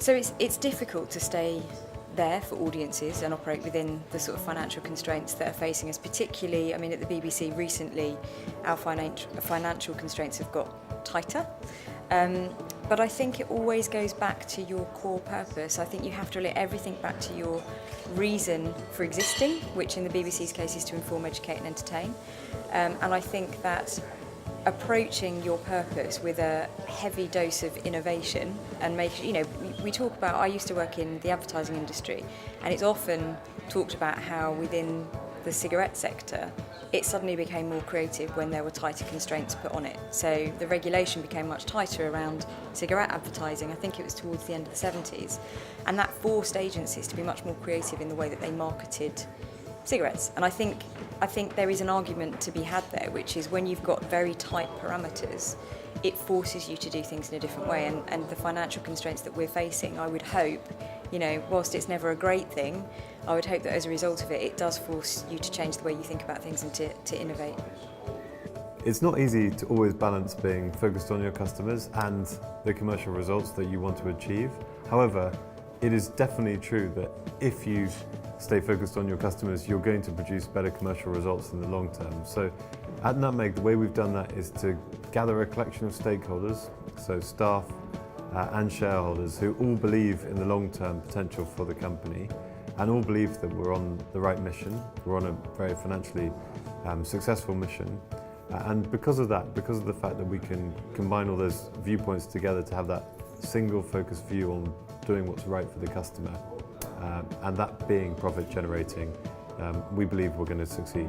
So it's difficult to stay there for audiences and operate within the sort of financial constraints that are facing us, particularly, I mean, at the BBC recently, our financial constraints have got tighter. But I think it always goes back to your core purpose. I think you have to relate everything back to your reason for existing, which in the BBC's case is to inform, educate and entertain. And I think that approaching your purpose with a heavy dose of innovation and we talk about, I used to work in the advertising industry, and it's often talked about how within the cigarette sector it suddenly became more creative when there were tighter constraints put on it. So the regulation became much tighter around cigarette advertising. I think it was towards the end of the 70s, and that forced agencies to be much more creative in the way that they marketed cigarettes. And I think there is an argument to be had there, which is when you've got very tight parameters, it forces you to do things in a different way. And the financial constraints that we're facing, I would hope, whilst it's never a great thing, I would hope that as a result of it, it does force you to change the way you think about things and to innovate. It's not easy to always balance being focused on your customers and the commercial results that you want to achieve. However, it is definitely true that if you stay focused on your customers, you're going to produce better commercial results in the long term. So at Nutmeg, the way we've done that is to gather a collection of stakeholders, so staff and shareholders, who all believe in the long-term potential for the company and all believe that we're on the right mission. We're on a very financially successful mission. And because of that, because of the fact that we can combine all those viewpoints together to have that single focused view on doing what's right for the customer, and that being profit generating, we believe we're going to succeed.